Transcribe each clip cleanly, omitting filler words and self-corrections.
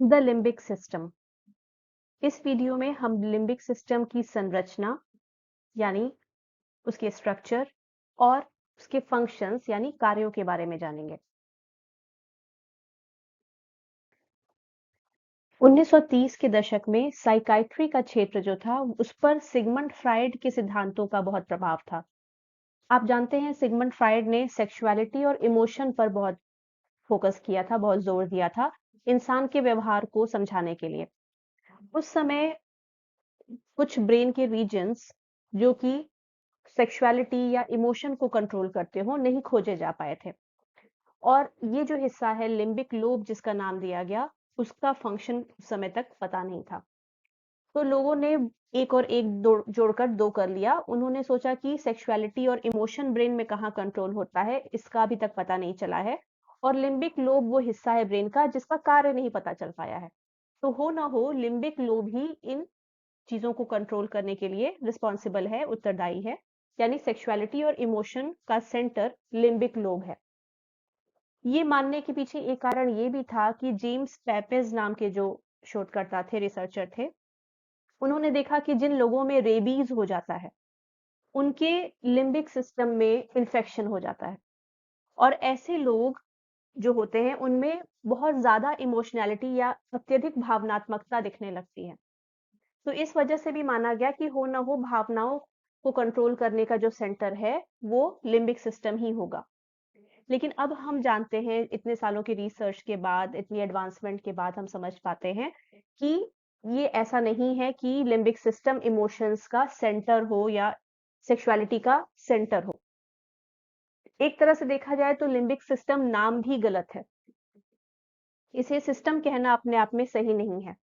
The limbic system. इस video में हम लिम्बिक सिस्टम की संरचना यानी उसके स्ट्रक्चर और उसके फंक्शंस यानी कार्यों के बारे में जानेंगे। 1930 के दशक में साइकाइट्री का क्षेत्र जो था उस पर सिगमंड फ्राइड के सिद्धांतों का बहुत प्रभाव था। आप जानते हैं सिगमंड फ्राइड ने सेक्सुअलिटी और इमोशन पर बहुत फोकस किया था, बहुत जोर दिया था इंसान के व्यवहार को समझाने के लिए। उस समय कुछ ब्रेन के रीजन्स जो कि सेक्सुअलिटी या इमोशन को कंट्रोल करते हो नहीं खोजे जा पाए थे। और ये जो हिस्सा है लिम्बिक लोब जिसका नाम दिया गया, उसका फंक्शन उस समय तक पता नहीं था। तो लोगों ने एक और एक जोड़कर दो कर लिया। उन्होंने सोचा कि सेक्सुअलिटी और इमोशन ब्रेन में कहाँ कंट्रोल होता है, इसका अभी तक पता नहीं चला है। और लिम्बिक लोब वो हिस्सा है ब्रेन का जिसका कार्य नहीं पता चल पाया है। तो हो ना हो लिम्बिक लोब ही इन चीजों को कंट्रोल करने के लिए रिस्पॉन्सिबल है, उत्तरदायी है। यानी सेक्सुअलिटी और इमोशन का सेंटर लिम्बिक लोब है। ये मानने के पीछे एक कारण ये भी था कि जेम्स पेपेज नाम के जो शोधकर्ता थे, रिसर्चर थे, उन्होंने देखा कि जिन लोगों में रेबीज हो जाता है उनके लिम्बिक सिस्टम में इन्फेक्शन हो जाता है। और ऐसे लोग जो होते हैं उनमें बहुत ज्यादा इमोशनैलिटी या अत्यधिक भावनात्मकता दिखने लगती है। तो इस वजह से भी माना गया कि हो ना हो भावनाओं को कंट्रोल करने का जो सेंटर है वो लिम्बिक सिस्टम ही होगा। लेकिन अब हम जानते हैं इतने सालों की रिसर्च के बाद, इतनी एडवांसमेंट के बाद हम समझ पाते हैं कि ये ऐसा नहीं है कि लिम्बिक सिस्टम इमोशंस का सेंटर हो या सेक्सुअलिटी का सेंटर हो। एक तरह से देखा जाए तो लिम्बिक सिस्टम नाम भी गलत है। इसे सिस्टम कहना अपने आप में सही नहीं है।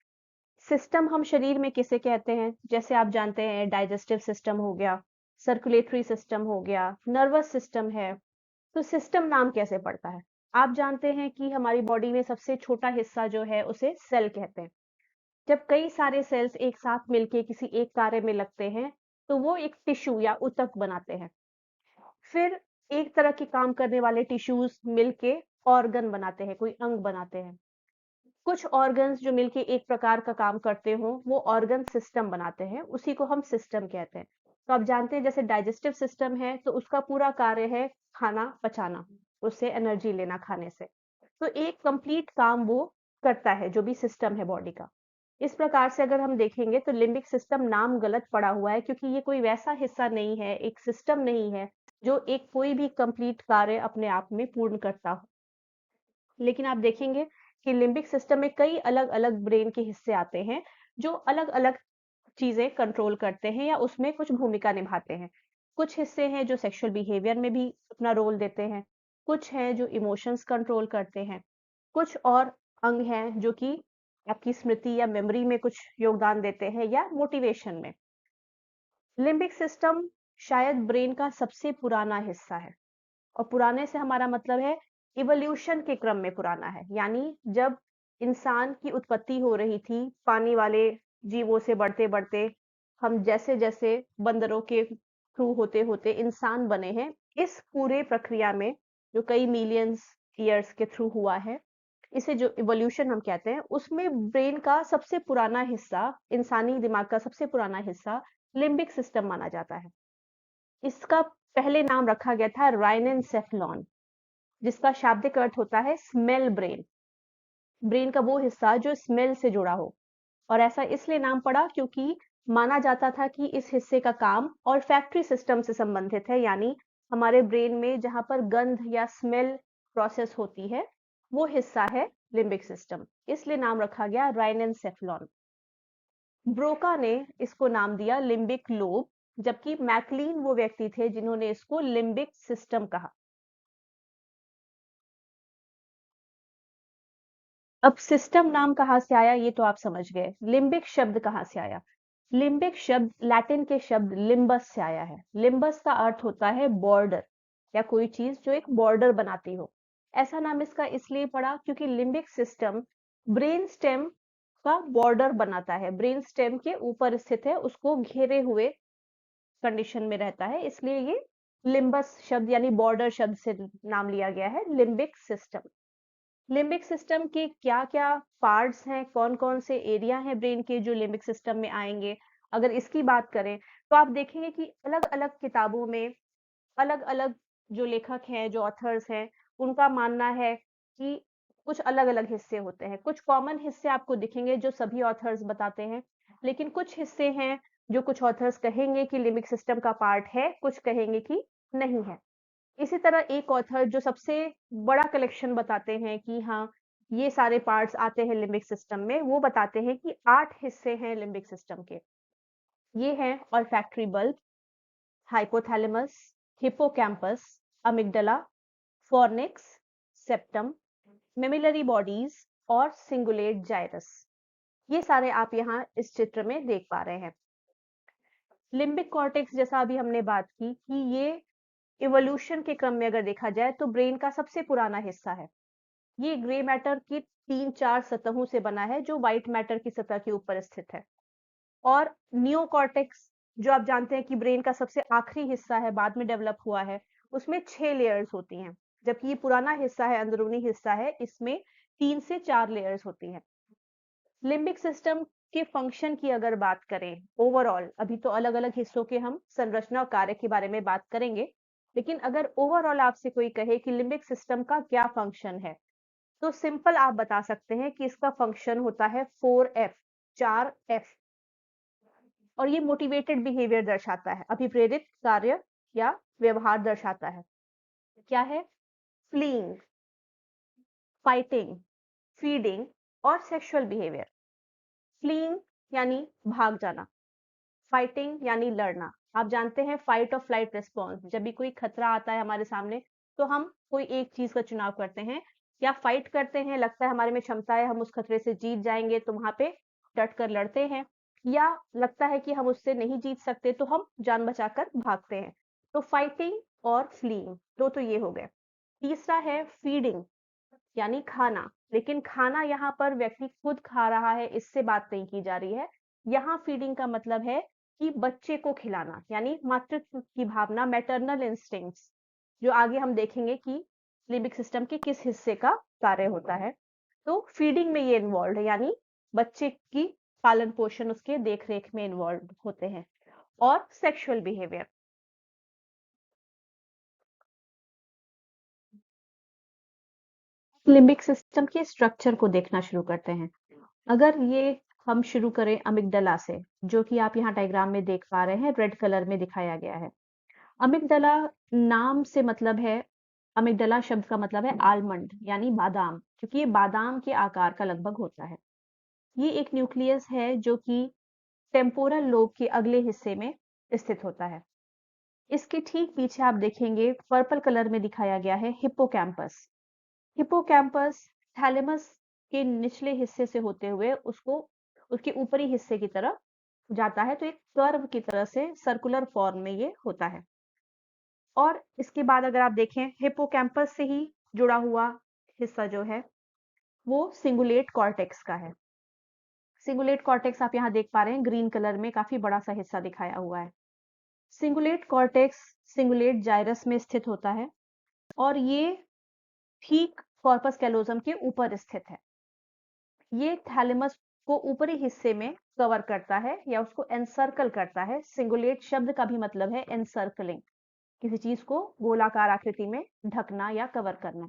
सिस्टम हम शरीर में किसे कहते हैं? जैसे आप जानते हैं डाइजेस्टिव सिस्टम हो गया, सर्कुलेटरी सिस्टम हो गया, नर्वस सिस्टम है। तो सिस्टम नाम कैसे पड़ता है? आप जानते हैं कि हमारी बॉडी में सबसे छोटा हिस्सा जो है उसे सेल कहते हैं। जब कई सारे सेल्स एक साथ मिलके किसी एक कार्य में लगते हैं, तो वो एक टिश्यू या ऊतक बनाते हैं। फिर एक तरह के काम करने वाले टिश्यूज मिलके ऑर्गन बनाते हैं, कोई अंग बनाते हैं। कुछ ऑर्गन्स जो मिलके एक प्रकार का काम करते हो वो ऑर्गन सिस्टम बनाते हैं, उसी को हम सिस्टम कहते हैं। तो आप जानते हैं जैसे डाइजेस्टिव सिस्टम है तो उसका पूरा कार्य है खाना पचाना, उससे एनर्जी लेना खाने से। तो एक कंप्लीट काम वो करता है जो भी सिस्टम है बॉडी का। इस प्रकार से अगर हम देखेंगे तो लिम्बिक सिस्टम नाम गलत पड़ा हुआ है क्योंकि ये कोई वैसा हिस्सा नहीं है, एक सिस्टम नहीं है जो एक कोई भी कंप्लीट कार्य अपने आप में पूर्ण करता हो। लेकिन आप देखेंगे कि लिम्बिक सिस्टम में कई अलग-अलग ब्रेन के हिस्से आते हैं जो अलग-अलग चीजें कंट्रोल करते हैं या उसमें कुछ भूमिका निभाते हैं। कुछ हिस्से हैं जो सेक्सुअल बिहेवियर में भी अपना रोल देते हैं, कुछ हैं जो इमोशंस कंट्रोल करते हैं, कुछ और अंग हैं जो कि आपकी स्मृति या मेमोरी में कुछ योगदान देते हैं या मोटिवेशन में। लिम्बिक सिस्टम शायद ब्रेन का सबसे पुराना हिस्सा है। और पुराने से हमारा मतलब है इवोल्यूशन के क्रम में पुराना है। यानी जब इंसान की उत्पत्ति हो रही थी पानी वाले जीवों से बढ़ते बढ़ते हम जैसे जैसे बंदरों के थ्रू होते होते इंसान बने हैं, इस पूरे प्रक्रिया में जो कई मिलियंस ईयर्स के थ्रू हुआ है, इसे जो इवोल्यूशन हम कहते हैं, उसमें ब्रेन का सबसे पुराना हिस्सा, इंसानी दिमाग का सबसे पुराना हिस्सा लिम्बिक सिस्टम माना जाता है। इसका पहले नाम रखा गया था राइनेन्सेफलॉन, जिसका शाब्दिक अर्थ होता है स्मेल ब्रेन। ब्रेन का वो हिस्सा जो स्मेल से जुड़ा हो। और ऐसा इसलिए नाम पड़ा क्योंकि माना जाता था कि इस हिस्से का काम और फैक्ट्री सिस्टम से संबंधित है। यानी हमारे ब्रेन में जहां पर गंध या स्मेल प्रोसेस होती है वो हिस्सा है लिम्बिक सिस्टम, इसलिए नाम रखा गया राइनेन्सेफलॉन। ब्रोका ने इसको नाम दिया लिम्बिक लोब, जबकि मैकलीन वो व्यक्ति थे जिन्होंने इसको लिम्बिक सिस्टम कहा। अब सिस्टम नाम कहाँ से आया ये तो आप समझ गए। लिम्बिक शब्द कहाँ से आया? लिम्बिक शब्द लैटिन के शब्द लिम्बस से आया है। लिम्बस का अर्थ होता है बॉर्डर या कोई चीज जो एक बॉर्डर बनाती हो। ऐसा नाम इसका इसलिए पड़ा क्योंकि लिम्बिक सिस्टम ब्रेन स्टेम का बॉर्डर बनाता है, ब्रेन स्टेम के ऊपर स्थित है, उसको घेरे हुए कंडीशन में रहता है, इसलिए ये लिम्बस शब्द यानी बॉर्डर शब्द से नाम लिया गया है लिम्बिक सिस्टम। लिम्बिक सिस्टम के क्या-क्या पार्ट्स हैं, कौन-कौन से एरिया हैं ब्रेन के जो लिम्बिक सिस्टम में आएँगे? अगर इसकी बात करें, तो आप देखेंगे कि अलग-अलग किताबों में अलग-अलग जो लेखक हैं, जो ऑथर्स हैं, उनका मानना है कि कुछ अलग-अलग हिस्से होते हैं। कुछ कॉमन हिस्से आपको दिखेंगे जो सभी ऑथर्स बताते हैं, लेकिन कुछ हिस्से हैं जो कुछ ऑथर्स कहेंगे कि लिम्बिक सिस्टम का पार्ट है, कुछ कहेंगे कि नहीं है। इसी तरह एक ऑथर जो सबसे बड़ा कलेक्शन बताते हैं कि हाँ, ये सारे पार्ट्स आते हैं लिम्बिक सिस्टम में, वो बताते हैं कि 8 हिस्से हैं लिम्बिक सिस्टम के। ये हैं olfactory bulb, hypothalamus, hippocampus, amygdala, fornix, septum, mammillary bodies और सिंगुलेट जाइरस। ये सारे आप यहाँ इस चित्र में देख पा रहे हैं। लिम्बिक कॉर्टेक्स जैसा अभी हमने बात की कि ये इवोल्यूशन के क्रम में अगर देखा जाए तो ब्रेन का सबसे पुराना हिस्सा है। ये ग्रे मैटर की 3-4 सतहों से बना है जो व्हाइट मैटर की सतह के ऊपर स्थित है। और नियोकॉर्टेक्स जो आप जानते हैं कि ब्रेन का सबसे आखिरी हिस्सा है, बाद में डेवलप हुआ है, उसमें 6 लेयर्स होती हैं। जबकि ये पुराना हिस्सा है, अंदरूनी हिस्सा है, इसमें 3 से 4 लेयर्स होती हैं। लिम्बिक सिस्टम के फंक्शन की अगर बात करें ओवरऑल, अभी तो अलग-अलग हिस्सों के हम संरचना और कार्य के बारे में बात करेंगे, लेकिन अगर ओवरऑल आपसे कोई कहे कि लिम्बिक सिस्टम का क्या फंक्शन है, तो सिंपल आप बता सकते हैं कि इसका फंक्शन होता है 4F, 4F। और ये मोटिवेटेड बिहेवियर दर्शाता है, अभिप्रेरित कार्य या व्यवहार दर्शाता है। क्या है? फ्लीइंग, फाइटिंग, फीडिंग और सेक्सुअल बिहेवियर। फ्लीइंग यानी भाग जाना, फाइटिंग यानी लड़ना। आप जानते हैं फाइट और फ्लाइट रिस्पॉन्स, जब भी कोई खतरा आता है हमारे सामने तो हम कोई एक चीज का चुनाव करते हैं, या फाइट करते हैं, लगता है हमारे में क्षमता है, हम उस खतरे से जीत जाएंगे तो वहां पे डट कर लड़ते हैं, या लगता है कि हम उससे नहीं जीत सकते तो हम जान बचाकर भागते हैं। तो फाइटिंग और फ्लीइंग दो तो ये हो गए। तीसरा है फीडिंग यानी खाना, लेकिन खाना यहाँ पर व्यक्ति खुद खा रहा है इससे बात नहीं की जा रही है। यहाँ फीडिंग का मतलब है कि बच्चे को खिलाना, यानी मातृत्व की भावना, मैटरनल इंस्टिंक्ट्स, जो आगे हम देखेंगे कि लिम्बिक सिस्टम के किस हिस्से का कार्य होता है। तो फीडिंग में ये इन्वॉल्व है, यानी बच्चे की पालन पोषण, उसके देख रेख में इन्वॉल्व होते हैं। और सेक्सुअल बिहेवियर, लिम्बिक सिस्टम के स्ट्रक्चर को देखना शुरू करते हैं। अगर ये हम शुरू करें अमिग्डाला से, जो कि आप यहाँ डायग्राम में देख पा रहे हैं, रेड कलर में दिखाया गया है। अमिग्डाला नाम से मतलब है, अमिग्डाला शब्द का मतलब है आलमंड यानी बादाम, क्योंकि ये बादाम के आकार का लगभग होता है। ये एक न्यूक्लियस है जो कि टेम्पोरल लोब के अगले हिस्से में स्थित होता है। इसके ठीक पीछे आप देखेंगे पर्पल कलर में दिखाया गया है हिप्पोकैम्पस। हिप्पोकैम्पस थैलेमस के निचले हिस्से से होते हुए उसको उसके ऊपरी हिस्से की तरफ जाता है, तो एक कर्व की तरह से सर्कुलर फॉर्म में ये होता है। और इसके बाद अगर आप देखें, हिप्पोकैम्पस से ही जुड़ा हुआ हिस्सा जो है वो सिंगुलेट कॉर्टेक्स का है। सिंगुलेट कॉर्टेक्स आप यहाँ देख पा रहे हैं, ग्रीन कलर में काफी बड़ा सा हिस्सा दिखाया हुआ है। सिंगुलेट कॉर्टेक्स सिंगुलेट जाइरस में स्थित होता है और ये ठीक कॉर्पस कैलोजम के ऊपर स्थित है। ये थैलेमस को ऊपरी हिस्से में कवर करता है या उसको एनसर्कल करता है। सिंगुलेट शब्द का भी मतलब है एनसर्कलिंग, किसी चीज को गोलाकार आकृति में ढकना या कवर करना।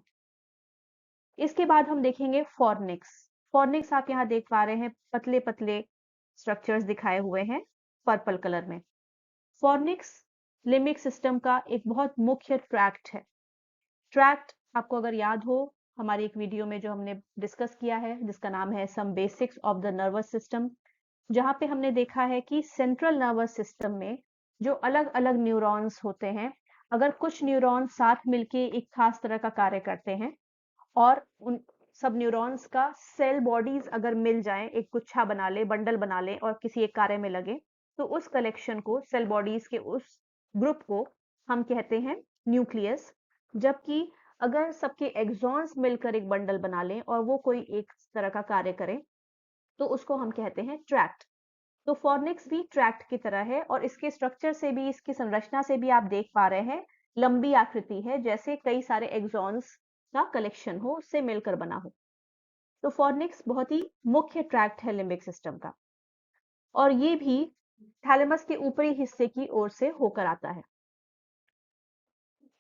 इसके बाद हम देखेंगे फॉर्निक्स। फॉर्निक्स आप यहाँ देख पा रहे हैं, पतले पतले स्ट्रक्चर्स दिखाए हुए हैं पर्पल कलर में। फॉर्निक्स लिम्बिक सिस्टम का एक बहुत मुख्य ट्रैक्ट है। ट्रैक्ट आपको अगर याद हो, हमारी एक वीडियो में जो हमने डिस्कस किया है जिसका नाम है some basics of the nervous system, जहां पे हमने देखा है कि सेंट्रल नर्वस सिस्टम में जो अलग अलग न्यूरॉन्स होते हैं, अगर कुछ न्यूरॉन्स साथ मिलके एक खास तरह का कार्य करते हैं और उन सब न्यूरॉन्स का सेल बॉडीज अगर मिल जाएं, एक गुच्छा बना ले, बंडल बना ले और किसी एक कार्य में लगे, तो उस कलेक्शन को, सेल बॉडीज के उस ग्रुप को हम कहते हैं न्यूक्लियस। जबकि अगर सबके एक्सॉन्स मिलकर एक बंडल बना लें और वो कोई एक तरह का कार्य करें, तो उसको हम कहते हैं ट्रैक्ट। तो फॉर्निक्स भी ट्रैक्ट की तरह है और इसके स्ट्रक्चर से भी, इसकी संरचना से भी आप देख पा रहे हैं, लंबी आकृति है, जैसे कई सारे एक्सॉन्स का कलेक्शन हो, उससे मिलकर बना हो। तो फॉर्निक्स बहुत ही मुख्य ट्रैक्ट है लिम्बिक सिस्टम का, और ये भी थैलेमस के ऊपरी हिस्से की ओर से होकर आता है।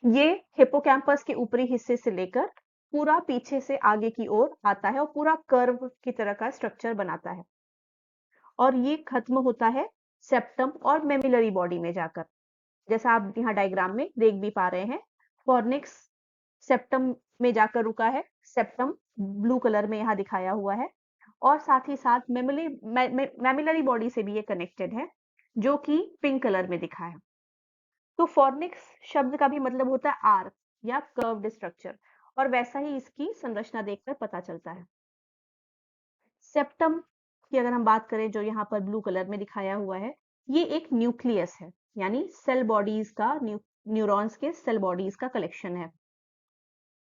ये हिप्पोकैम्पस के ऊपरी हिस्से से लेकर पूरा पीछे से आगे की ओर आता है और पूरा कर्व की तरह का स्ट्रक्चर बनाता है, और ये खत्म होता है सेप्टम और मेमिलरी बॉडी में जाकर। जैसा आप यहाँ डायग्राम में देख भी पा रहे हैं, फॉर्निक्स सेप्टम में जाकर रुका है। सेप्टम ब्लू कलर में यहाँ दिखाया हुआ है, और साथ ही साथ मेमिलरी बॉडी से भी ये कनेक्टेड है, जो कि पिंक कलर में दिखा है। तो फॉर्निक्स शब्द का भी मतलब होता है आर्क या कर्व्ड स्ट्रक्चर, और वैसा ही इसकी संरचना देखकर पता चलता है। सेप्टम की अगर हम बात करें, जो यहाँ पर ब्लू कलर में दिखाया हुआ है, ये एक न्यूक्लियस है, यानी सेल बॉडीज का न्यूरॉन्स के सेल बॉडीज का कलेक्शन है।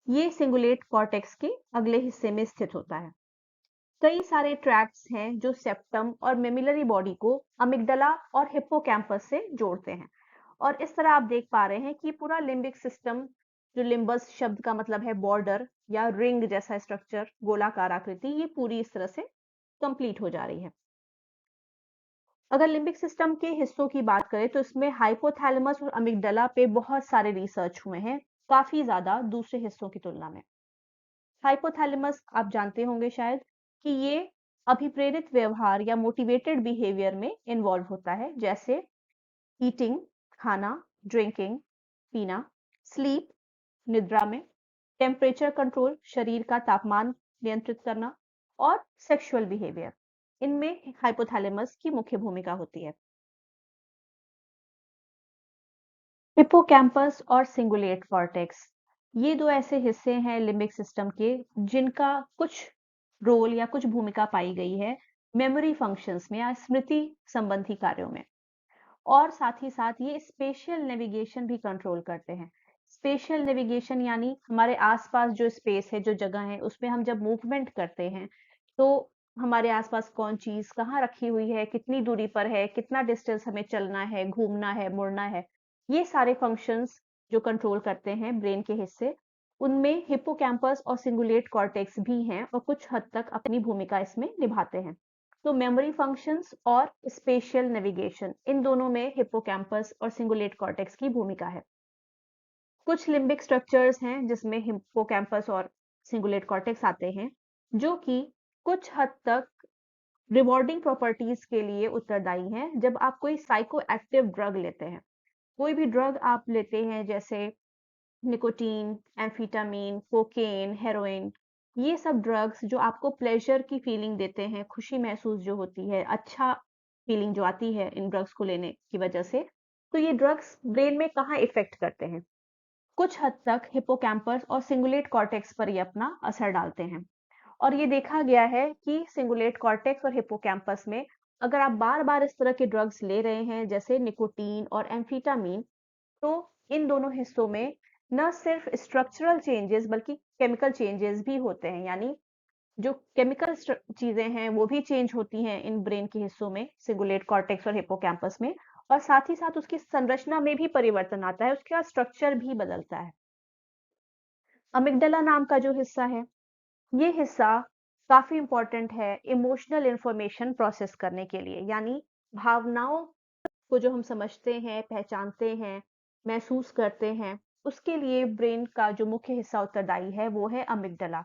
ये सिंगुलेट कॉर्टेक्स के अगले हिस्से में स्थित होता है। कई सारे ट्रैक्ट्स हैं जो सेप्टम और मेमिलरी बॉडी को अमिगडला और हिप्पोकैम्पस से जोड़ते हैं, और इस तरह आप देख पा रहे हैं कि पूरा लिम्बिक सिस्टम, जो लिम्बस शब्द का मतलब है बॉर्डर या रिंग जैसा स्ट्रक्चर, गोलाकार आकृति, ये पूरी इस तरह से कंप्लीट हो जा रही है। अगर लिम्बिक सिस्टम के हिस्सों की बात करें तो इसमें हाइपोथैलेमस और अमिगडला पे बहुत सारे रिसर्च हुए हैं, काफी ज्यादा दूसरे हिस्सों की तुलना में। हाइपोथैलेमस आप जानते होंगे शायद कि ये अभिप्रेरित व्यवहार या मोटिवेटेड बिहेवियर में इन्वॉल्व होता है, जैसे ईटिंग, खाना, ड्रिंकिंग, पीना, स्लीप, निद्रा में, टेम्परेचर कंट्रोल, शरीर का तापमान नियंत्रित करना, और सेक्सुअल बिहेवियर। इनमें हाइपोथैलेमस की मुख्य भूमिका होती है। हिप्पोकैम्पस और सिंगुलेट कॉर्टेक्स, ये दो ऐसे हिस्से हैं लिम्बिक सिस्टम के जिनका कुछ रोल या कुछ भूमिका पाई गई है मेमोरी फंक्शंस में या स्मृति संबंधी कार्यों में, और साथ ही साथ ये स्पेशियल नेविगेशन भी कंट्रोल करते हैं। स्पेशियल नेविगेशन यानी हमारे आसपास जो स्पेस है, जो जगह है, उसमें हम जब मूवमेंट करते हैं तो हमारे आसपास कौन चीज कहाँ रखी हुई है, कितनी दूरी पर है, कितना डिस्टेंस हमें चलना है, घूमना है, मुड़ना है, ये सारे फंक्शंस जो कंट्रोल करते हैं ब्रेन के हिस्से, उनमें हिप्पोकैम्पस और सिंगुलेट कॉर्टेक्स भी हैं और कुछ हद तक अपनी भूमिका इसमें निभाते हैं। तो मेमोरी फंक्शंस और स्पेशियल नेविगेशन, इन दोनों में हिप्पोकैम्पस और सिंगुलेट कॉर्टेक्स की भूमिका है। कुछ लिम्बिक स्ट्रक्चर्स हैं जिसमें हिप्पोकैम्पस और सिंगुलेट कॉर्टेक्स आते हैं, जो कि कुछ हद तक रिवॉर्डिंग प्रॉपर्टीज के लिए उत्तरदायी हैं। जब आप कोई साइको एक्टिव ड्रग लेते हैं, कोई भी ड्रग आप लेते हैं, जैसे निकोटीन, एम्फीटामीन, कोकेन, हेरोइन, ये सब ड्रग्स जो आपको प्लेजर की फीलिंग देते हैं, खुशी महसूस जो होती है, अच्छा फीलिंग जो आती है इन ड्रग्स को लेने की वजह से, तो ये ड्रग्स ब्रेन में कहाँ इफेक्ट करते हैं? कुछ हद तक हिप्पोकैम्पस और सिंगुलेट कॉर्टेक्स पर ये अपना असर डालते हैं, और ये देखा गया है कि सिंगुलेट कॉर्टेक्स और हिप्पोकैम्पस में अगर आप बार बार इस तरह के ड्रग्स ले रहे हैं, जैसे निकोटीन और एम्फीटामीन, तो इन दोनों हिस्सों में न सिर्फ स्ट्रक्चरल चेंजेस बल्कि केमिकल चेंजेस भी होते हैं, यानी जो केमिकल चीजें हैं वो भी चेंज होती हैं इन ब्रेन के हिस्सों में, सिंगुलेट कॉर्टेक्स और हिप्पोकैम्पस में, और साथ ही साथ उसकी संरचना में भी परिवर्तन आता है, उसका स्ट्रक्चर भी बदलता है। अमिगडाला नाम का जो हिस्सा है, ये हिस्सा काफी इंपॉर्टेंट है इमोशनल इंफॉर्मेशन प्रोसेस करने के लिए, यानी भावनाओं को जो हम समझते हैं, पहचानते हैं, महसूस करते हैं, उसके लिए ब्रेन का जो मुख्य हिस्सा उत्तरदायी है वो है अमिगडाला,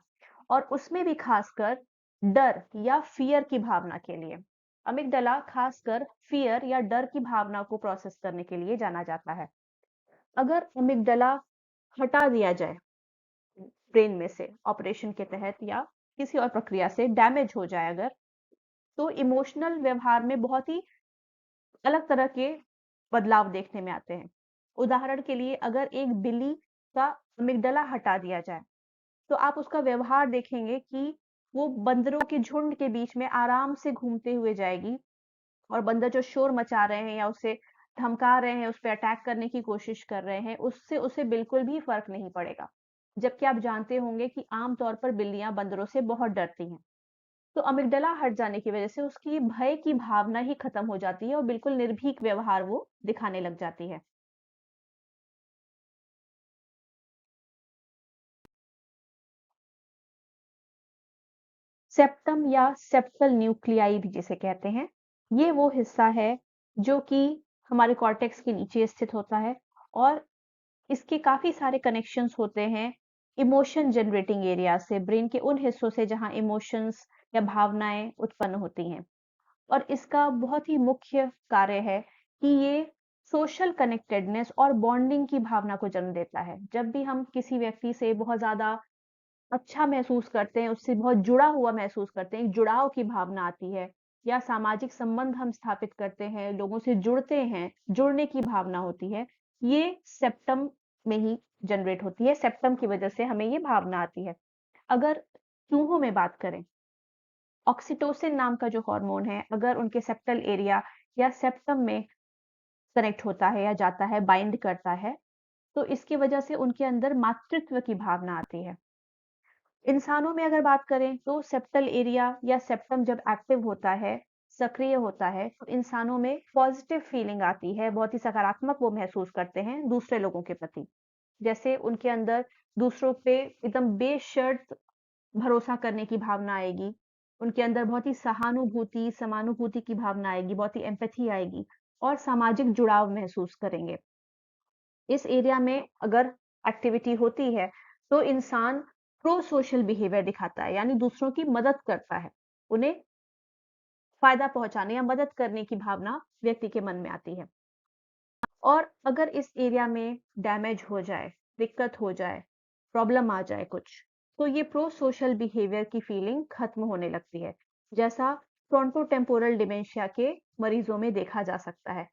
और उसमें भी खासकर डर या फियर की भावना के लिए। अमिगडाला खासकर फियर या डर की भावना को प्रोसेस करने के लिए जाना जाता है। अगर अमिगडाला हटा दिया जाए ब्रेन में से ऑपरेशन के तहत या किसी और प्रक्रिया से डैमेज हो जाए अगर, तो इमोशनल व्यवहार में बहुत ही अलग तरह के बदलाव देखने में आते हैं। उदाहरण के लिए अगर एक बिल्ली का अमिगडाला हटा दिया जाए, तो आप उसका व्यवहार देखेंगे कि वो बंदरों के झुंड के बीच में आराम से घूमते हुए जाएगी, और बंदर जो शोर मचा रहे हैं या उसे धमका रहे हैं, उस पे अटैक करने की कोशिश कर रहे हैं, उससे उसे बिल्कुल भी फर्क नहीं पड़ेगा। जबकि आप जानते होंगे कि आम तौर पर बिल्लियां बंदरों से बहुत डरती हैं। तो अमिगडाला हट जाने की वजह से उसकी भय की भावना ही खत्म हो जाती है और बिल्कुल निर्भीक व्यवहार वो दिखाने लग जाती है। सेप्टम या सेप्टल न्यूक्लियाई भी जिसे कहते हैं, ये वो हिस्सा है जो कि हमारे कॉर्टेक्स के नीचे स्थित होता है और इसके काफ़ी सारे कनेक्शंस होते हैं इमोशन जनरेटिंग एरिया से, ब्रेन के उन हिस्सों से जहाँ इमोशंस या भावनाएँ उत्पन्न होती हैं। और इसका बहुत ही मुख्य कार्य है कि ये सोशल कनेक्टेडनेस और बॉन्डिंग की भावना को जन्म देता है। जब भी हम किसी व्यक्ति से बहुत ज़्यादा अच्छा महसूस करते हैं, उससे बहुत जुड़ा हुआ महसूस करते हैं, एक जुड़ाव की भावना आती है या सामाजिक संबंध हम स्थापित करते हैं, लोगों से जुड़ते हैं, जुड़ने की भावना होती है, ये सेप्टम में ही जनरेट होती है, सेप्टम की वजह से हमें ये भावना आती है। अगर चूहों में बात करें, ऑक्सीटोसिन नाम का जो हार्मोन है, अगर उनके सेप्टल एरिया या सेप्टम में कनेक्ट होता है या जाता है, बाइंड करता है, तो इसकी वजह से उनके अंदर मातृत्व की भावना आती है। इंसानों में अगर बात करें तो सेप्टल एरिया या सेप्टम जब एक्टिव होता है, सक्रिय होता है, तो इंसानों में पॉजिटिव फीलिंग आती है, बहुत ही सकारात्मक वो महसूस करते हैं दूसरे लोगों के प्रति। जैसे उनके अंदर दूसरों पे एकदम बेशर्त भरोसा करने की भावना आएगी, उनके अंदर बहुत ही सहानुभूति, समानुभूति की भावना आएगी, बहुत ही एम्पैथी आएगी और सामाजिक जुड़ाव महसूस करेंगे। इस एरिया में अगर एक्टिविटी होती है, तो इंसान प्रो सोशल बिहेवियर दिखाता है, यानी दूसरों की मदद करता है। उन्हें फ़ायदा पहुँचाने या मदद करने की भावना व्यक्ति के मन में आती है। और अगर इस एरिया में डैमेज हो जाए, दिक्कत हो जाए, प्रॉब्लम आ जाए कुछ, तो ये प्रो सोशल बिहेवियर की फीलिंग खत्म होने लगती है, जैसा फ्रंटोटेम्पोरल डिमेंशिया के मरीजों में देखा जा सकता है।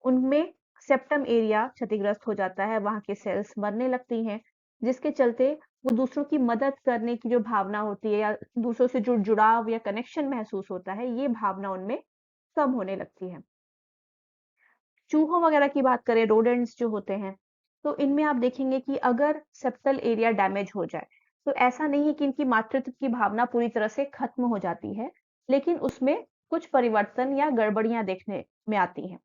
उनमें सेप्टम एरिया क्षतिग्रस्त हो जाता है, वहाँ के सेल्स मरने लगती हैं, जिसके चलते वो दूसरों की मदद करने की जो भावना होती है या दूसरों से जुड़ाव या कनेक्शन महसूस होता है, ये भावना उनमें कम होने लगती है। चूहों वगैरह की बात करें, रोडेंट्स जो होते हैं, तो इनमें आप देखेंगे कि अगर सेप्टल एरिया डैमेज हो जाए, तो ऐसा नहीं है कि इनकी मातृत्व की भावना पूरी तरह से खत्म हो जाती है, लेकिन उसमें कुछ परिवर्तन या गड़बड़ियाँ देखने में आती हैं।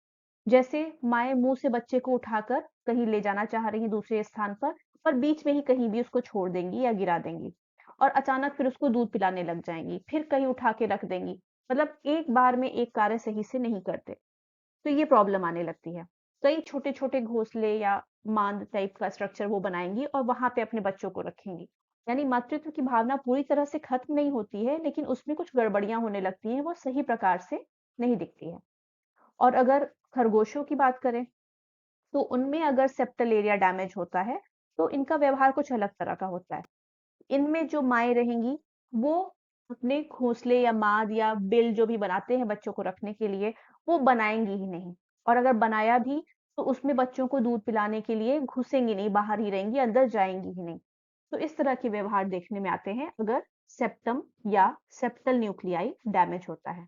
जैसे माएँ मुँह से बच्चे को उठाकर कहीं ले जाना चाह रही हैं दूसरे स्थान पर बीच में ही कहीं भी उसको छोड़ देंगी या गिरा देंगी और अचानक फिर उसको दूध पिलाने लग जाएँगी, फिर कहीं उठा के रख देंगी। मतलब एक बार में एक कार्य सही से नहीं करते। तो ये प्रॉब्लम आने लगती है। कई छोटे-छोटे घोंसले या मांद टाइप का स्ट्रक्चर वो बनाएँगी और वहाँ पे अपने बच्चों को रखेंगी। यानी मातृत्व की भावना पूरी तरह से खत्म नहीं होती है, लेकिन उसमें कुछ गड़बड़ियाँ होने लगती हैं, वो सही प्रकार से नहीं दिखती है। और अगर खरगोशों की बात करें, तो उनमें अगर सेप्टल एरिया डैमेज होता है, तो इनका व्यवहार कुछ अलग तरह का होता है। इनमें जो माएँ रहेंगी, वो अपने घोंसले या माद या बिल जो भी बनाते हैं बच्चों को रखने के लिए, वो बनाएँगी ही नहीं और अगर बनाया भी, तो उसमें बच्चों को दूध पिलाने के लिए घुसेंगी नहीं, बाहर ही रहेंगी, अंदर जाएँगी ही नहीं। तो इस तरह के व्यवहार देखने में आते हैं अगर सेप्टम या सेप्टल न्यूक्लियाई डैमेज होता है।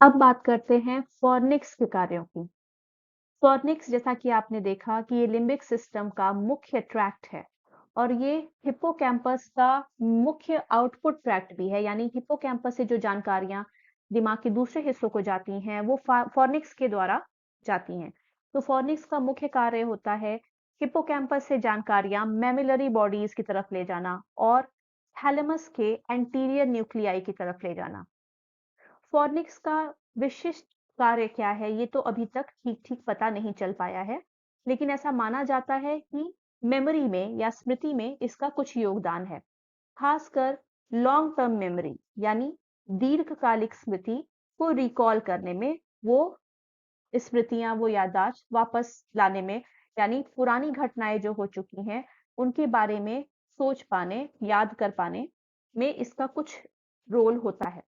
अब बात करते हैं फॉर्निक्स के कार्यों की। फॉर्निक्स जैसा कि आपने देखा कि ये लिम्बिक सिस्टम का मुख्य ट्रैक्ट है और ये हिप्पोकैम्पस का मुख्य आउटपुट ट्रैक्ट भी है, यानी हिप्पोकैम्पस से जो जानकारियां दिमाग के दूसरे हिस्सों को जाती हैं वो फॉर्निक्स के द्वारा जाती हैं। तो फॉर्निक्स का मुख्य कार्य होता है हिप्पोकैम्पस से जानकारियां मैमिलरी बॉडीज की तरफ ले जाना और थैलेमस के एंटीरियर न्यूक्लियाई की तरफ ले जाना। फॉर्निक्स का विशिष्ट कार्य क्या है, ये तो अभी तक ठीक-ठीक पता नहीं चल पाया है, लेकिन ऐसा माना जाता है कि मेमोरी में या स्मृति में इसका कुछ योगदान है। खासकर लॉन्ग टर्म मेमोरी यानी दीर्घकालिक स्मृति को रिकॉल करने में, वो स्मृतियाँ, वो याददाश्त वापस लाने में, यानी पुरानी घटनाएँ जो हो चुकी हैं, उनके बारे में सोच पाने, याद कर पाने में इसका कुछ रोल होता है।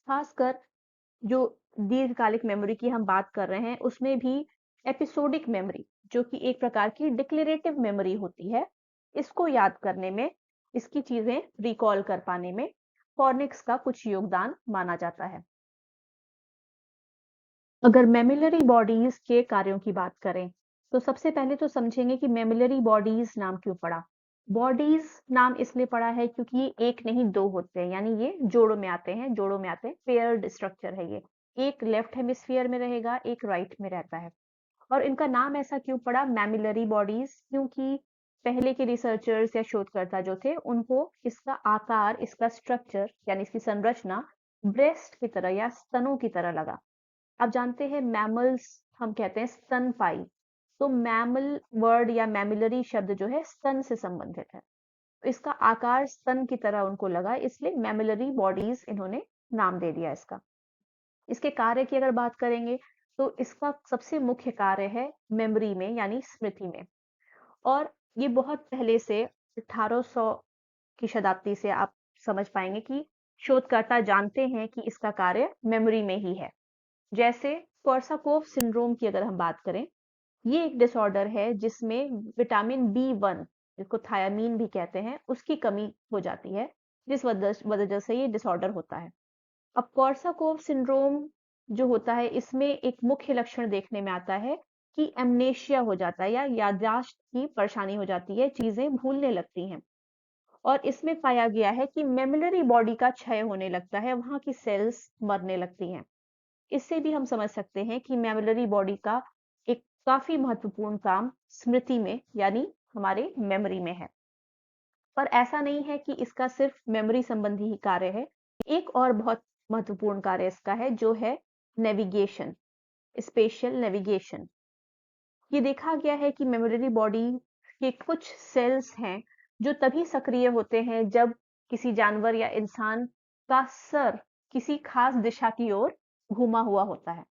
खासकर जो दीर्घकालिक मेमोरी की हम बात कर रहे हैं, उसमें भी एपिसोडिक मेमोरी जो कि एक प्रकार की डिक्लेरेटिव मेमोरी होती है, इसको याद करने में, इसकी चीजें रिकॉल कर पाने में फॉर्निक्स का कुछ योगदान माना जाता है। अगर मेमिलरी बॉडीज के कार्यों की बात करें, तो सबसे पहले तो समझेंगे कि मेमिलरी बॉडीज नाम क्यों पड़ा। बॉडीज नाम इसलिए पड़ा है क्योंकि ये एक नहीं दो होते हैं, यानी ये जोड़ों में आते हैं, पेयर्ड स्ट्रक्चर है ये। एक लेफ्ट हेमिस्फीयर में रहेगा, एक राइट में रहता है। और इनका नाम ऐसा क्यों पड़ा मैमिलरी बॉडीज, क्योंकि पहले के रिसर्चर्स या शोधकर्ता जो थे उनको इसका आकार, इसका स्ट्रक्चर यानी इसकी संरचना ब्रेस्ट की तरह या स्तनों की तरह लगा। आप जानते हैं मैमल्स हम कहते हैं स्तनपाई, तो मैमल वर्ड या मैमिलरी शब्द जो है स्तन से संबंधित है। तो इसका आकार स्तन की तरह उनको लगा, इसलिए मैमिलरी बॉडीज इन्होंने नाम दे दिया इसका। इसके कार्य की अगर बात करेंगे तो इसका सबसे मुख्य कार्य है मेमोरी में यानी स्मृति में। और ये बहुत पहले से 1800 की शताब्दी से आप समझ पाएंगे कि शोधकर्ता जानते हैं कि इसका कार्य मेमोरी में ही है। जैसे कोर्साकोफ सिंड्रोम की अगर हम बात करें, ये एक डिसऑर्डर है जिसमें विटामिन B1 जिसको थायामीन भी कहते हैं उसकी कमी हो जाती है, जिस वजह से ये डिसऑर्डर होता है। अब कोर्साकोफ सिंड्रोम जो होता है इसमें एक मुख्य लक्षण देखने में आता है कि एमनेशिया हो जाता है या याददाश्त की परेशानी हो जाती है, चीजें भूलने लगती हैं। और इसमें पाया गया है कि मेमोरी बॉडी का क्षय होने लगता है, वहां की सेल्स मरने लगती हैं। इससे भी हम समझ सकते हैं कि मेमोरी बॉडी का एक काफी महत्वपूर्ण काम स्मृति में यानी हमारे मेमोरी में है। पर ऐसा नहीं है कि इसका सिर्फ मेमोरी संबंधी ही कार्य है। एक और बहुत महत्वपूर्ण कार्य इसका है जो है नेविगेशन, स्पेशल नेविगेशन। ये देखा गया है कि मेमोरी बॉडी के कुछ सेल्स हैं जो तभी सक्रिय होते हैं जब किसी जानवर या इंसान का सर किसी खास दिशा की ओर घूमा हुआ होता है।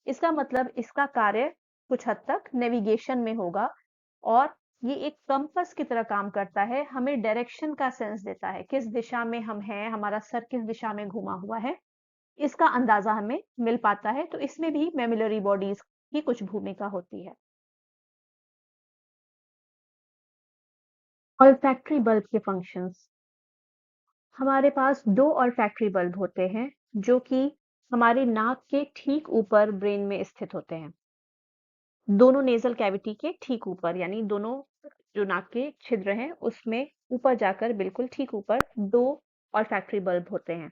इसका मतलब इसका कार्य कुछ हद तक नेविगेशन में होगा और ये एक कंपास की तरह काम करता है, हमें डायरेक्शन का सेंस देता है, किस दिशा में हम हैं, हमारा सर किस दिशा में घुमा हुआ है, इसका अंदाजा हमें मिल पाता है। तो इसमें भी मेमोरी बॉडीज की कुछ भूमिका होती है। ऑल्फैक्टरी बल्ब के फंक्शंस, हमारे पास दो ऑल्फैक्टरी बल्ब होते हैं जो कि हमारे नाक के ठीक ऊपर ब्रेन में स्थित होते हैं, दोनों नेजल कैविटी के ठीक ऊपर, यानी दोनों जो नाक के छिद्र हैं उसमें ऊपर जाकर बिल्कुल ठीक ऊपर दो ऑल्फैक्टरी बल्ब होते हैं।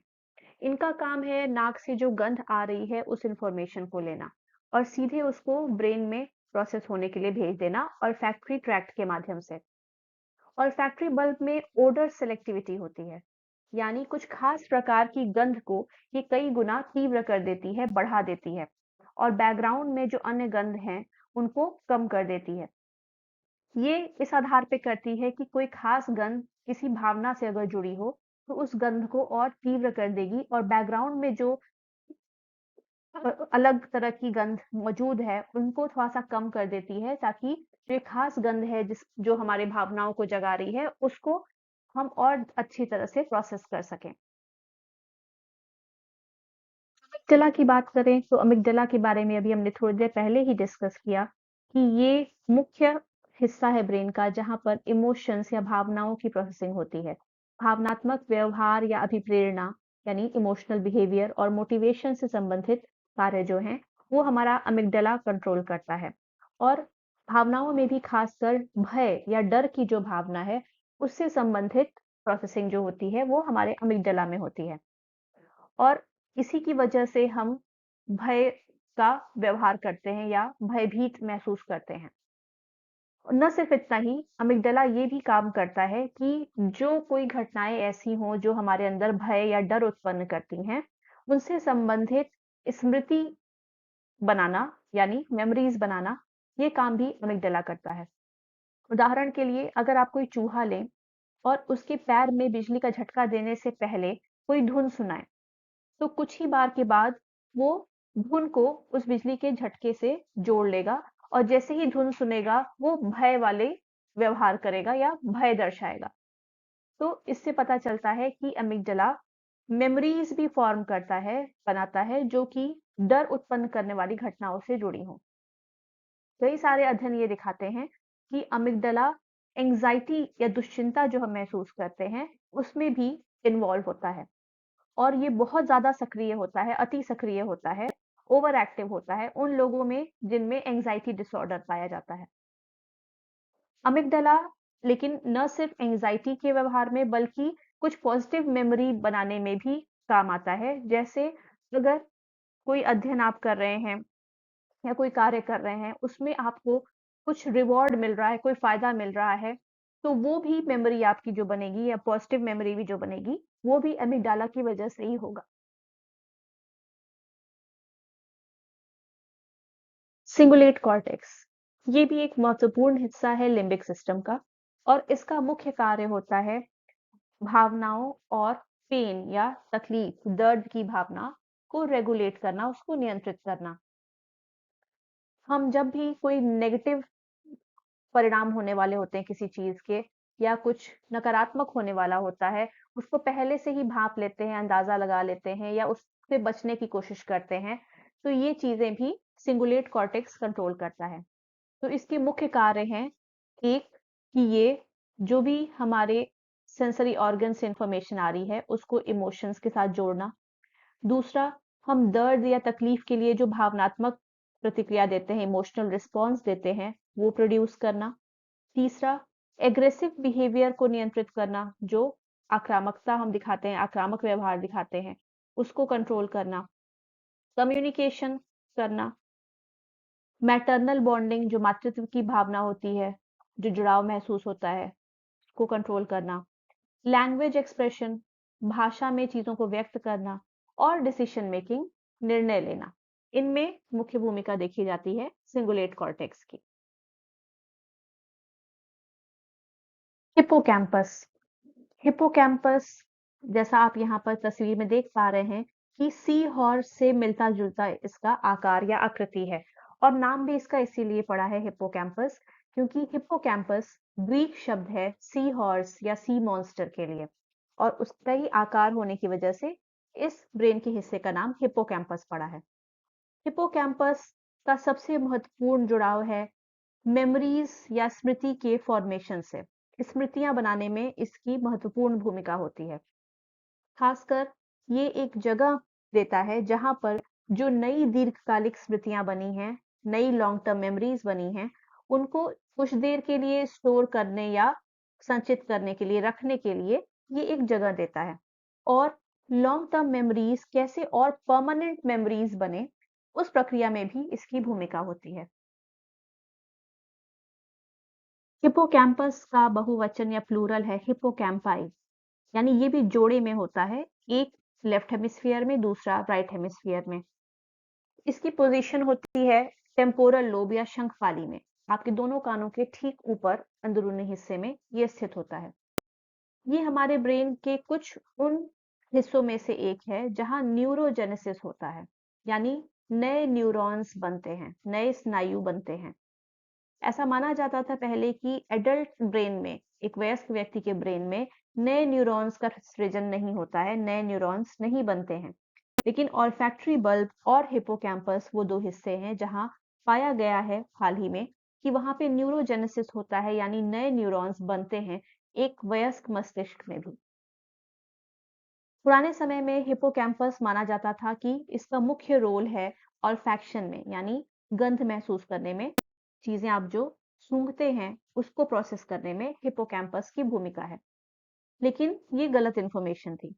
इनका काम है नाक से जो गंध आ रही है उस इंफॉर्मेशन को लेना और सीधे उसको ब्रेन में प्रोसेस होने के लिए भेज देना ऑल्फैक्टरी ट्रैक्ट के माध्यम से। ऑल्फैक्टरी बल्ब में ओडर सेलेक्टिविटी होती है, यानी कुछ खास प्रकार की गंध को ये कई गुना तीव्र कर देती है, बढ़ा देती है और बैकग्राउंड में जो अन्य गंध हैं उनको कम कर देती है। ये इस आधार पे करती है कि कोई खास गंध किसी भावना से अगर जुड़ी हो तो उस गंध को और तीव्र कर देगी और बैकग्राउंड में जो अलग तरह की गंध मौजूद है उनको थोड़ा-सा कम कर देती है, ताकि जो एक खास गंध है जो हमारे भावनाओं को जगा रही है उसको हम और अच्छी तरह से प्रोसेस कर सकें। अमिगडाला की बात करें तो अमिगडाला के बारे में अभी हमने थोड़ी देर पहले ही डिस्कस किया कि ये मुख्य हिस्सा है ब्रेन का जहाँ पर इमोशंस या भावनाओं की प्रोसेसिंग होती है। भावनात्मक व्यवहार या अभिप्रेरणा यानी इमोशनल बिहेवियर और मोटिवेशन से संबंधित कार्य जो हैं वो हमारा अमिगडाला कंट्रोल करता है। और भावनाओं में भी खासकर भय या डर की जो भावना है उससे संबंधित प्रोसेसिंग जो होती है वो हमारे अमिगडाला में होती है। और इसी की वजह से हम भय का व्यवहार करते हैं या भयभीत महसूस करते हैं। न सिर्फ इतना ही, अमिगडाला ये भी काम करता है कि जो कोई घटनाएँ ऐसी हों जो हमारे अंदर भय या डर उत्पन्न करती हैं, उनसे संबंधित स्मृति बनाना यानी मेमोरीज़ बनाना, ये काम भी अमिगडाला करता है। उदाहरण के लिए अगर आप कोई चूहा लें और उसके पैर में बिजली का झटका देने से पहले कोई धुन सुनाएँ, तो कुछ ही बार के बाद वो धुन को उस बिजली के झटके से जोड़ लेगा और जैसे ही धुन सुनेगा वो भय वाले व्यवहार करेगा या भय दर्शाएगा। तो इससे पता चलता है कि अमिगडाला मेमोरीज भी फॉर्म करता है, बनाता है जो कि डर उत्पन्न करने वाली घटनाओं से जुड़ी हों। कई सारे अध्ययन ये दिखाते हैं कि अमिगडाला एंग्जायटी या दुश्चिंता जो हम महसूस करते हैं उसमें भी इन्वॉल्व होता है और ये बहुत ज़्यादा सक्रिय होता है, अति सक्रिय होता है, ओवर एक्टिव होता है उन लोगों में जिनमें एंग्जायटी डिसऑर्डर पाया जाता है। अमिगडाला लेकिन न सिर्फ एंग्जायटी के व्यवहार में बल्कि कुछ पॉजिटिव मेमोरी बनाने में भी काम आता है। जैसे अगर कोई अध्ययन आप कर रहे हैं या कोई कार्य कर रहे हैं, उसमें आपको कुछ रिवॉर्ड मिल रहा है, कोई फ़ायदा मिल रहा है, तो वो भी मेमोरी आपकी जो बनेगी या पॉज़िटिव मेमोरी भी जो बनेगी, वो भी अमिगडाला की वजह से ही होगा। सिंगुलेट कॉर्टेक्स, ये भी एक महत्वपूर्ण हिस्सा है लिम्बिक सिस्टम का और इसका मुख्य कार्य होता है भावनाओं और पेन या तकलीफ, दर्द की भावना को रेगुलेट करना, उसको नियंत्रित करना। हम जब भी कोई नेगेटिव परिणाम होने वाले होते हैं किसी चीज़ के या कुछ नकारात्मक होने वाला होता है, उसको पहले से ही भाँप लेते हैं, अंदाज़ा लगा लेते हैं या उससे बचने की कोशिश करते हैं, तो ये चीज़ें भी सिंगुलेट कॉर्टेक्स कंट्रोल करता है। तो इसके मुख्य कार्य हैं, एक कि ये जो भी हमारे सेंसरी ऑर्गन से इन्फॉर्मेशन आ रही है, उसको इमोशंस के साथ जोड़ना। दूसरा, हम दर्द या तकलीफ के लिए जो भावनात्मक प्रतिक्रिया देते हैं, इमोशनल रिस्पॉन्स देते हैं, वो प्रोड्यूस करना। तीसरा, एग्रेसिव बिहेवियर को नियंत्रित करना, जो आक्रामकता हम दिखाते हैं, आक्रामक व्यवहार दिखाते हैं, उसको कंट्रोल करना। कम्युनिकेशन करना, मैटरनल बॉन्डिंग जो मातृत्व की भावना होती है, जो जुड़ाव महसूस होता है, उसको कंट्रोल करना। लैंग्वेज एक्सप्रेशन, भाषा में चीज़ों को व्यक्त करना और डिसीजन मेकिंग, निर्णय लेना। इनमें मुख्य भूमिका देखी जाती है सिंगुलेट कॉर्टेक्स की। हिप्पोकैम्पस, हिप्पोकैम्पस जैसा आप यहाँ पर तस्वीर में देख पा रहे हैं कि सी हॉर्स से मिलता-जुलता इसका आकार या आकृति है और नाम भी इसका इसीलिए पड़ा है हिप्पोकैम्पस क्योंकि हिप्पोकैम्पस ग्रीक शब्द है सी हॉर्स या सी मॉन्स्टर के लिए और उसका ही आकार होने की वजह से इस ब्रेन के हिस्से का नाम हिप्पोकैम्पस पड़ा है। हिप्पोकैम्पस का सबसे महत्वपूर्ण जुड़ाव है मेमोरीज या स्मृति के फॉर्मेशन से। स्मृतियां बनाने में इसकी महत्वपूर्ण भूमिका होती है। खासकर ये एक जगह देता है जहां पर जो नई दीर्घकालिक स्मृतियां बनी हैं, नई लॉन्ग टर्म मेमोरीज बनी हैं, उनको कुछ देर के लिए स्टोर करने या संचित करने के लिए रखने के लिए ये एक जगह देता है और लॉन्ग टर्म मेमोरीज कैसे और परमानेंट मेमोरीज बने उस प्रक्रिया में भी इसकी भूमिका होती है। हिप्पोकैम्पस का बहुवचन या प्लूरल है हिप्पोकैम्पाई, यानी ये भी जोड़े में होता है, एक लेफ्ट हेमिस्फीयर में, दूसरा राइट हेमिस्फीयर में। इसकी पोजीशन होती है टेम्पोरल लोब या शंखपाली में, आपके दोनों कानों के ठीक ऊपर अंदरूनी हिस्से में ये स्थित होता है। ये हमारे ब्रेन के कुछ उन हिस्सों में से एक है जहां न्यूरोजेनेसिस होता है, यानी नए न्यूरॉन्स बनते हैं, नए स्नायु बनते हैं। ऐसा माना जाता था पहले कि एडल्ट ब्रेन में, एक वयस्क व्यक्ति के ब्रेन में नए न्यूरॉन्स का सृजन नहीं होता है, नए न्यूरॉन्स नहीं बनते हैं। लेकिन ऑल्फैक्टरी बल्ब और हिप्पोकैम्पस वो दो हिस्से हैं जहां पाया गया है हाल ही में कि वहां पे न्यूरोजेनेसिस होता है, यानी नए न्यूरॉन्स बनते हैं एक वयस्क मस्तिष्क में भी। पुराने समय में हिप्पोकैम्पस माना जाता था कि इसका मुख्य रोल है ऑल्फैक्शन में, यानी गंध महसूस करने में। चीजें आप जो सूंघते हैं उसको प्रोसेस करने में हिप्पोकैम्पस की भूमिका है, लेकिन ये गलत इन्फॉर्मेशन थी।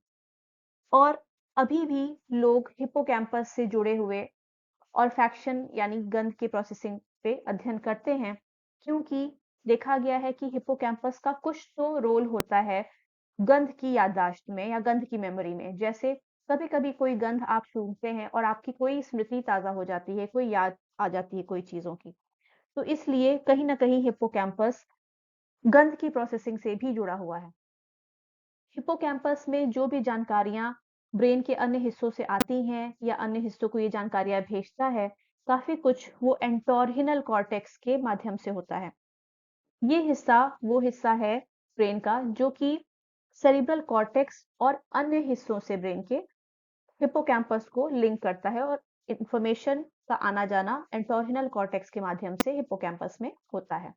और अभी भी लोग हिप्पोकैम्पस से जुड़े हुए ऑल्फैक्शन यानी गंध की प्रोसेसिंग पे अध्ययन करते हैं क्योंकि देखा गया है कि हिप्पोकैम्पस का कुछ तो रोल होता है गंध की याददाश्त में या गंध की मेमोरी में। जैसे कभी-कभी कोई गंध आप सूंघते हैं और आपकी कोई स्मृति ताज़ा हो जाती है, कोई याद आ जाती है कोई चीज़ों की। तो इसलिए कहीं न कहीं हिप्पोकैम्पस गंध की प्रोसेसिंग से भी जुड़ा हुआ है। हिप्पोकैम्पस में जो भी जानकारियाँ ब्रेन के अन्य हिस्सों से आती हैं या अन्य हिस्सों को ये जानकारियाँ भेजता है, काफ़ी कुछ वो एंटोर्हिनल कॉर्टेक्स के माध्यम से होता है। ये हिस्सा वो हिस्सा है ब्रेन का जो कि सेरिब्रल कॉर्टेक्स और अन्य हिस्सों से ब्रेन के हिप्पोकैम्पस को लिंक करता है और इंफॉर्मेशन का आना जाना एंटोर्हिनल कॉर्टेक्स के माध्यम से हिप्पोकैम्पस में होता है।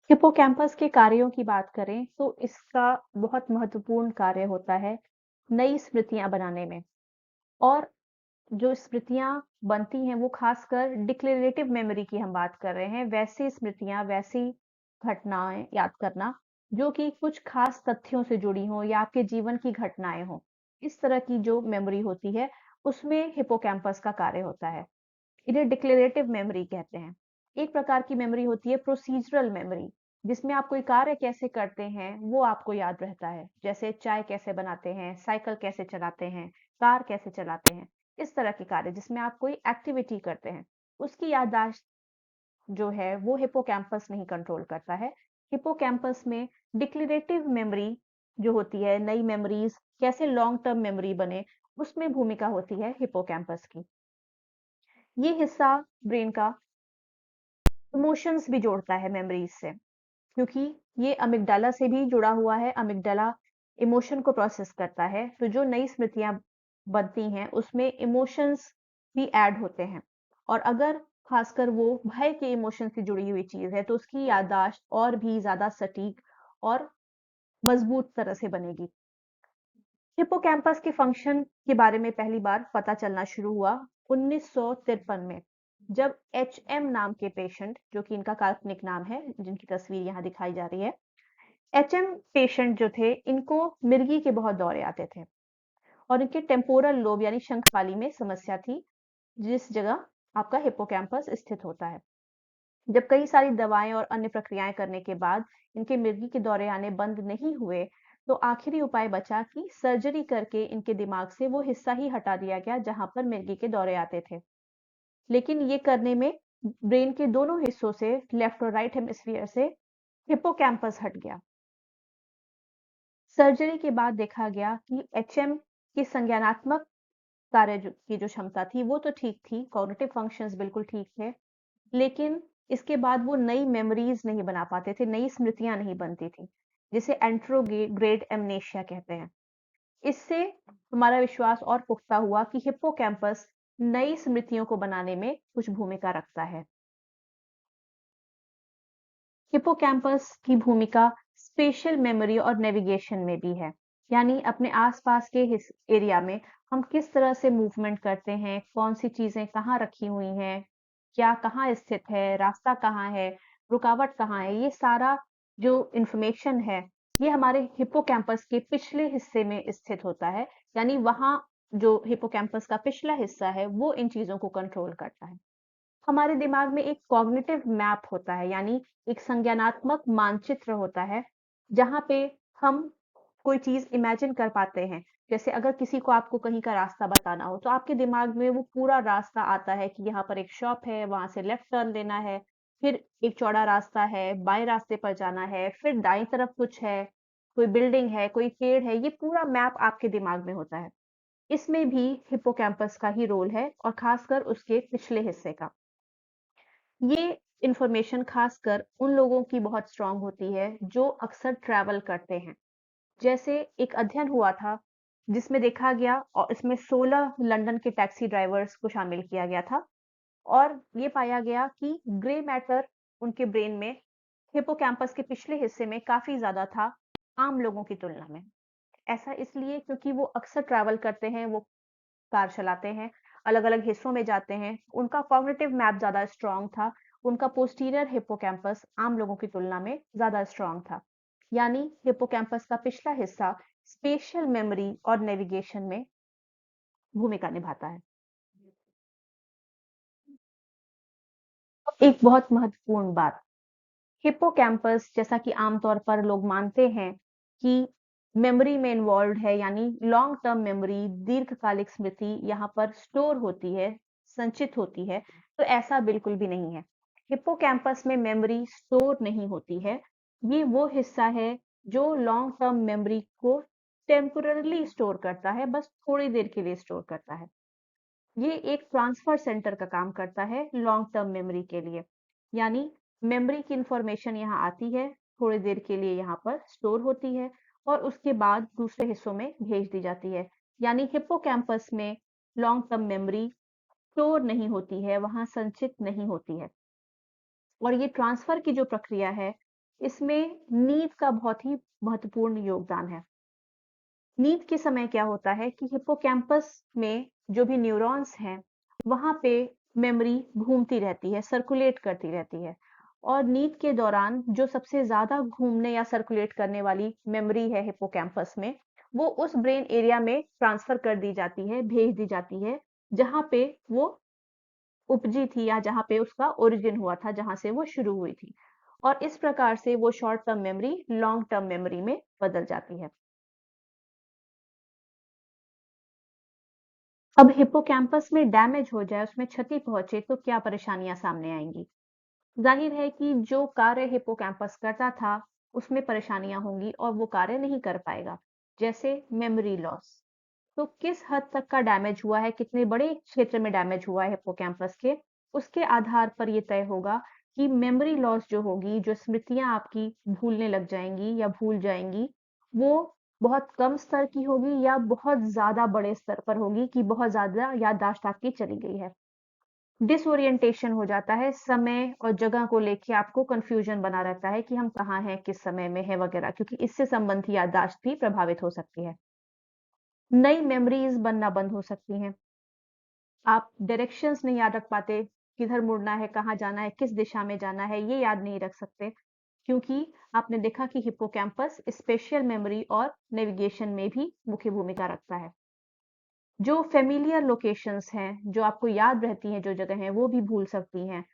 हिप्पोकैम्पस के कार्यों की बात करें तो इसका बहुत महत्वपूर्ण कार्य होता है नई स्मृतियां बनाने में और जो स्मृतियां बनती हैं वो खासकर डिक्लेरेटिव मेमोरी की हम बात कर रहे हैं, वैसी स्मृतियां, वैसी घटनाएं याद करना जो कि कुछ खास तथ्यों से जुड़ी हों या आपके जीवन की घटनाएं हों। इस तरह की जो मेमोरी होती है उसमें हिप्पोकैम्पस का कार्य होता है। इन्हें डिक्लेरेटिव मेमोरी कहते हैं। एक प्रकार की मेमोरी होती है प्रोसीजरल मेमोरी, जिसमें आप कोई कार्य कैसे करते हैं वो आपको याद रहता है, जैसे चाय कैसे बनाते हैं, साइकिल कैसे चलाते हैं, कार कैसे चलाते हैं। इस तरह के कार्य जिसमें आप कोई एक्टिविटी करते हैं, उसकी याददाश्त जो है वो हिप्पोकैम्पस नहीं कंट्रोल करता है। हिप्पोकैम्पस में डिक्लेरेटिव मेमोरी जो होती है, नई मेमोरीज कैसे लॉन्ग टर्म मेमोरी बने, उसमें भूमिका होती है हिप्पोकैम्पस की। ये हिस्सा ब्रेन का इमोशंस भी जोड़ता है मेमोरीज से, क्योंकि ये अमिगडाला से भी जुड़ा हुआ है। अमिगडाला इमोशन को प्रोसेस करता है, तो जो नई स्मृतियां बनती हैं उसमें इमोशंस भी ऐड होते हैं। और अगर खासकर वो भय के इमोशन से जुड़ी हुई चीज है तो उसकी याददाश्त और भी ज्यादा सटीक और मजबूत तरह से बनेगी। हिप्पोकैम्पस के फंक्शन के बारे में पहली बार पता चलना शुरू हुआ 1953 में, जब एचएम नाम के पेशेंट, जो कि इनका काल्पनिक नाम है, जिनकी तस्वीर यहाँ दिखाई जा रही है, एचएम पेशेंट जो थे, इनको मिर्गी के बहुत दौरे आते थे और इनके टेम्पोरल लोब यानी शंखपाली में समस्या थी, जिस जगह आपका हिप्पोकैम्पस स्थित होता है। जब कई सारी दवाएं और अन्य प्रक्रियाएं करने के बाद इनके मिर्गी के दौरे आने बंद नहीं हुए, तो आखिरी उपाय बचा कि सर्जरी करके इनके दिमाग से वो हिस्सा ही हटा दिया गया जहां पर मिर्गी के दौरे आते थे। लेकिन ये करने में ब्रेन के दोनों हिस्सों से, लेफ्ट और राइट हेमिस्फीयर से, हिप्पोकैम्पस हट गया। सर्जरी के बाद देखा गया कि एचएम की संज्ञानात्मक की जो क्षमता थी वो तो ठीक थी, कॉग्निटिव फंक्शंस बिल्कुल ठीक थे, लेकिन इसके बाद वो नई मेमोरीज नहीं बना पाते थे, नई स्मृतियां नहीं बनती थी, जिसे एंट्रोग्रेड एमनेशिया कहते हैं। इससे हमारा विश्वास और पुख्ता हुआ कि हिप्पोकैम्पस नई स्मृतियों को बनाने में कुछ भूमिका रखता है। हिप्पोकैम्पस की भूमिका स्पेशल मेमोरी और नेविगेशन में भी है, यानी अपने आसपास के एरिया में हम किस तरह से मूवमेंट करते हैं, कौन सी चीजें कहाँ रखी हुई हैं, क्या कहाँ स्थित है, रास्ता कहाँ है, रुकावट कहाँ है, ये सारा जो इंफॉर्मेशन है ये हमारे हिप्पोकैम्पस के पिछले हिस्से में स्थित होता है। यानी वहाँ जो हिप्पोकैम्पस का पिछला हिस्सा है वो इन चीजों को कंट्रोल करता है। हमारे दिमाग में एक कॉग्निटिव मैप होता है, यानी एक संज्ञानात्मक मानचित्र होता है, जहाँ पे हम कोई चीज इमेजिन कर पाते हैं। जैसे अगर किसी को आपको कहीं का रास्ता बताना हो तो आपके दिमाग में वो पूरा रास्ता आता है कि यहाँ पर एक शॉप है, वहां से लेफ्ट टर्न लेना है, फिर एक चौड़ा रास्ता है, बाएं रास्ते पर जाना है, फिर दाईं तरफ कुछ है, कोई बिल्डिंग है, कोई पेड़ है, ये पूरा मैप आपके दिमाग में होता है। इसमें भी हिप्पोकैम्पस का ही रोल है, और खासकर उसके पिछले हिस्से का। ये इंफॉर्मेशन खासकर उन लोगों की बहुत स्ट्रांग होती है जो अक्सर ट्रैवल करते हैं। जैसे एक अध्ययन हुआ था जिसमें देखा गया, और इसमें 16 लंदन के टैक्सी ड्राइवर्स को शामिल किया गया था, और ये पाया गया कि ग्रे मैटर उनके ब्रेन में हिप्पोकैम्पस के पिछले हिस्से में काफी ज्यादा था आम लोगों की तुलना में। ऐसा इसलिए क्योंकि वो अक्सर ट्रैवल करते हैं, वो कार चलाते हैं, अलग-अलग हिस्सों में जाते हैं, उनका कॉग्निटिव मैप ज़्यादा स्ट्रॉन्ग था, उनका पोस्टीरियर हिप्पोकैम्पस आम लोगों की तुलना में ज़्यादा स्ट्रॉन्ग था। यानी हिप्पोकैम्पस का पिछला हिस्सा स्पेशल मेमोरी और नेविगेशन में भूमिका निभाता है। एक बहुत महत्वपूर्ण बात, हिप्पोकैम्पस जैसा कि आमतौर पर लोग मानते हैं कि मेमोरी में इन्वॉल्व्ड है, यानी लॉन्ग टर्म मेमोरी, दीर्घकालिक स्मृति यहाँ पर स्टोर होती है, संचित होती है, तो ऐसा बिल्कुल भी नहीं है। हिप्पोकैम्पस में मेमोरी स्टोर नहीं होती है। ये वो हिस्सा है जो लॉन्ग टर्म मेमोरी को टेम्पोररली स्टोर करता है, बस थोड़ी देर के लिए स्टोर करता है। ये एक ट्रांसफर सेंटर का काम करता है लॉन्ग टर्म मेमोरी के लिए। यानी मेमोरी की इंफॉर्मेशन यहाँ आती है, थोड़ी देर के लिए यहाँ पर स्टोर होती है, और उसके बाद दूसरे हिस्सों में भेज दी जाती है। यानी हिप्पोकैम्पस में लॉन्ग टर्म मेमोरी स्टोर नहीं होती है, वहां संचित नहीं होती है। और ये ट्रांसफर की जो प्रक्रिया है, इसमें नींद का बहुत ही महत्वपूर्ण योगदान है। नींद के समय क्या होता है कि हिप्पोकैम्पस में जो भी न्यूरॉन्स हैं, वहाँ पे मेमोरी घूमती रहती है, सर्कुलेट करती रहती है, और नींद के दौरान जो सबसे ज़्यादा घूमने या सर्कुलेट करने वाली मेमोरी है हिप्पोकैम्पस में, वो उस ब्रेन एरिया में ट्रांसफर कर दी जाती है, भेज दी जाती है, जहाँ पे वो उपजी थी या जहाँ पे उसका ओरिजिन हुआ था, जहाँ से वो शुरू हुई थी। और इस प्रकार से वो short term memory long term memory में बदल जाती है। अब हिप्पोकैम्पस में डैमेज हो जाए, उसमें क्षति पहुंचे तो क्या परेशानियां सामने आएंगी? जाहिर है कि जो कार्य हिप्पोकैम्पस करता था, उसमें परेशानियां होंगी और वो कार्य नहीं कर पाएगा, जैसे मेमोरी लॉस। तो किस हद तक का डैमेज हुआ है, कितने बड़े क्षेत्र में डैमेज हुआ है हिप्पोकैम्पस के, उसके आधार पर ये तय होगा कि मेमोरी लॉस जो होगी, जो स्मृतियां आपकी भूलने लग जाएंगी या भूल जाएंगी, वो बहुत कम स्तर की होगी या बहुत ज्यादा बड़े स्तर पर होगी कि बहुत ज्यादा याददाश्त आपकी चली गई है। डिसओरिएंटेशन हो जाता है, समय और जगह को लेके आपको कंफ्यूजन बना रहता है कि हम कहाँ हैं, किस समय में है वगैरह, क्योंकि इससे संबंधी याददाश्त भी प्रभावित हो सकती है। नई मेमोरीज बनना बंद हो सकती हैं। आप डायरेक्शंस नहीं याद रख पाते, किधर मुड़ना है, कहाँ जाना है, किस दिशा में जाना है, ये याद नहीं रख सकते, क्योंकि आपने देखा कि हिप्पोकैम्पस स्पेशियल मेमोरी और नेविगेशन में भी मुख्य भूमिका रखता है। जो फ़ेमिलियर लोकेशंस हैं, जो आपको याद रहती हैं जो जगहें, वो भी भूल सकती हैं।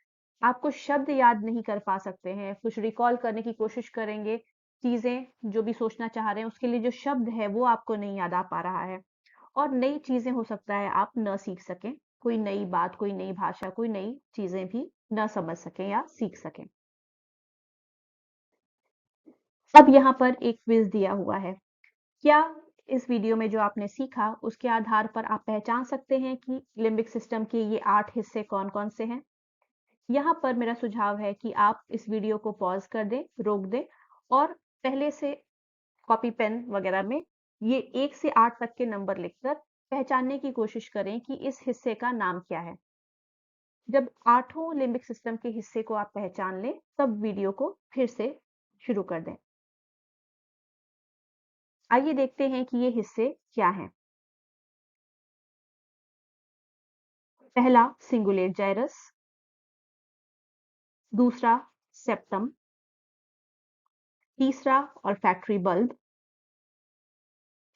आपको शब्द याद नहीं कर पा सकते हैं, कुछ रिकॉल करने की कोशिश करेंगे, चीज़ें जो भी सोचना चाह रहे हैं, उसके लिए जो शब्द है, वो आपको नहीं याद आ पा रहा है। और नई चीज़ें हो सकता है आप न सीख सकें, कोई नई बात, कोई नई भाषा, कोई नई चीज़ें भी न समझ सकें या सीख सकें। अब यहाँ पर एक क्विज़ दिया हुआ है। क्या इस वीडियो में जो आपने सीखा, उसके आधार पर आप पहचान सकते हैं कि लिम्बिक सिस्टम के ये 8 हिस्से कौन-कौन से हैं? यहाँ पर मेरा सुझाव है कि आप इस वीडियो को पॉज़ कर दें, रोक दें और पहले से कॉपी पेन वगैरह में ये 1 से 8 तक के नंबर लिखकर पहचानने की कोशिश करें कि इस हिस्से का नाम क्या है। जब आठों लिम्बिक सिस्टम के हिस्से को आप पहचान लें, तब वीडियो को फिर से शुरू कर दें। आइए देखते हैं कि ये हिस्से क्या हैं। पहला सिंगुलेट जाइरस, दूसरा सेप्टम, तीसरा ऑल्फैक्टरी बल्ब,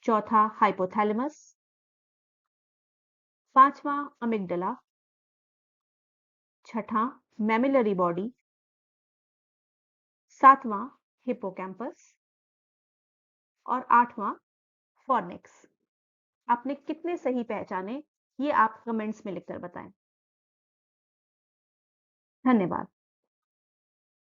चौथा हाइपोथैलेमस, पांचवा अमिगडला, छठा मैमिलरी बॉडी, सातवां हिप्पोकैम्पस और आठवां फॉर्निक्स। आपने कितने सही पहचाने, ये आप कमेंट्स में लिखकर बताएं। धन्यवाद।